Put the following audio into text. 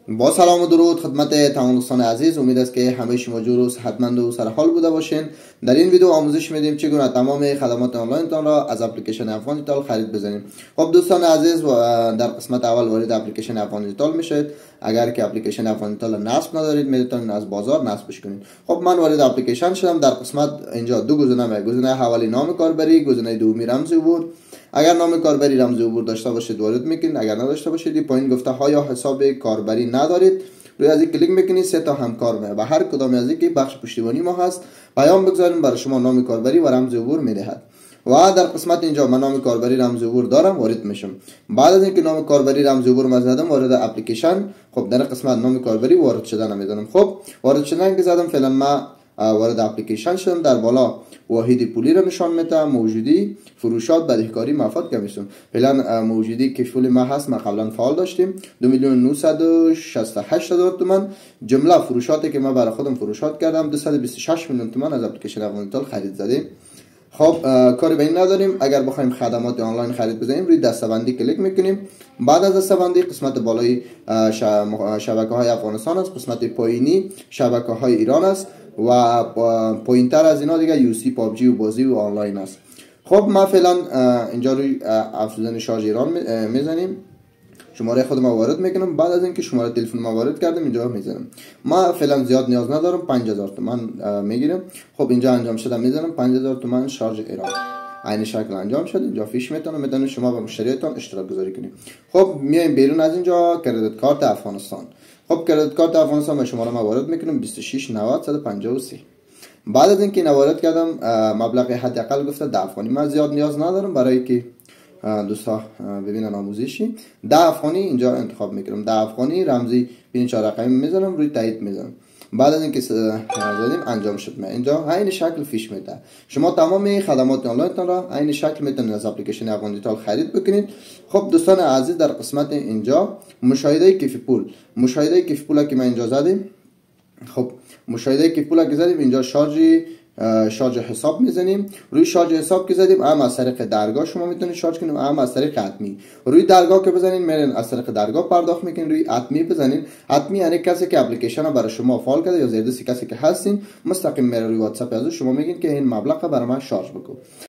با سلام و درود خدمت تمام دوستان عزیز. امید است که همه شما جور و صحتمند و سرحال بوده باشین. در این ویدیو آموزش میدیم چگونه تمام خدمات آنلاین تان را از اپلیکیشن افغان دیجیتال خرید بزنیم. خب دوستان عزیز، در قسمت اول وارد اپلیکیشن افغان دیجیتال میشید. اگر که اپلیکیشن افغان دیجیتال نصب ندارید میتونید از بازار نصبش کنید. خب من وارد اپلیکیشن شدم. در قسمت اینجا دو گزینه، گزینه اولی نام کاربری، گزینه دومی رمز عبور. اگر نام کاربری رمز عبور داشته باشید وارد میکنید، اگر نداشته باشید پایین گفته ها یا حساب کاربری ندارید، روی از این کلیک میکنید. سه تا همکار میاد و هر کدام از این که بخش پشتیبانی ما هست پیام بگذاریم برای شما نام کاربری و رمز عبور میدهد. و در قسمت اینجا من نام کاربری رمز عبور دارم، وارد میشم. بعد از اینکه نام کاربری رمز عبور ما زدم وارد اپلیکیشن، خب در قسمت نام کاربری وارد شدن میزنم. خب وارد شدن که زدم، فعلا ما وارد اپلیکیشن شدم. در بالا واحد پولی رو نشان میده، موجودی، فروشات، بدهکاری، مفاد کمیسیون. فعلا موجودی که پول ما هست ما قبلا فعال داشتیم 2,968,000 تومان. جمله فروشاتی که ما برای خودم فروشات کردم 226 میلیون تومان از اپلیکیشن افغان دیجیتال خرید زدیم. خب کاری به این نداریم. اگر بخوایم خدمات آنلاین خرید بزنیم روی دستبندی کلیک میکنیم. بعد از دستبندی قسمت بالای شبکه های افغانستان است، قسمت پایینی شبکه های ایران است و پایینتر از اینا دیگه یوسی، پابجی و بازی و آنلاین است. خب ما فعلا اینجا روی افزودن شارژ ایران میزنیم. شماره خود ما وارد میکنم. بعد از اینکه شماره تلفن ما وارد کردم اینجا میزنم. ما فعلا زیاد نیاز ندارم، 5,000 تومان میگیرم. خب اینجا انجام شده میزنم 5,000 تومان شارژ ایران. عین شکل انجام شد. اینجا فیش میتونید شما با مشتریتان اشتراک گذاری کنید. خب میایم بیرون از اینجا کردیت کارت افغانستان. خب کردیت کارت افغانستان شماره ما وارد میکنم 2690 بعد از اینکه وارد کردم مبلغ حداقل گفته 10 افغانی. من زیاد نیاز ندارم برای که دوستا ببینن آموزشی. 10 افغانی اینجا انتخاب میکنم. 10 افغانی رمزی بین 4 رقمی میزنم، روی تایید میزنم. بعد از اینکه زدیم انجام شد. من اینجا عین شکل فیش میده. شما تمام خدمات آنلاین تان را عین شکل میتونید از اپلیکیشن افغان دیجیتال خرید بکنید. خب دوستان عزیز، در قسمت اینجا مشاهده کیف پول، مشاهده کیف پول که من اینجا زدیم. خب مشاهده کیف پول که زدیم اینجا شارژ حساب میزنیم. روی شارژ حساب که زدیم هم از طریق درگاه شما میتونید شارژ کنید، هم از طریق حتمی. روی درگاه که بزنین میرین از طریق درگاه پرداخت میکنین. روی حتمی بزنین، حتمی یعنی کسی که اپلیکیشن رو برای شما فعال کرده یا زیر دست کسی که هستین، مستقیم میره روی واتساپ از شما میگین که این مبلغ برای من شارژ بکن.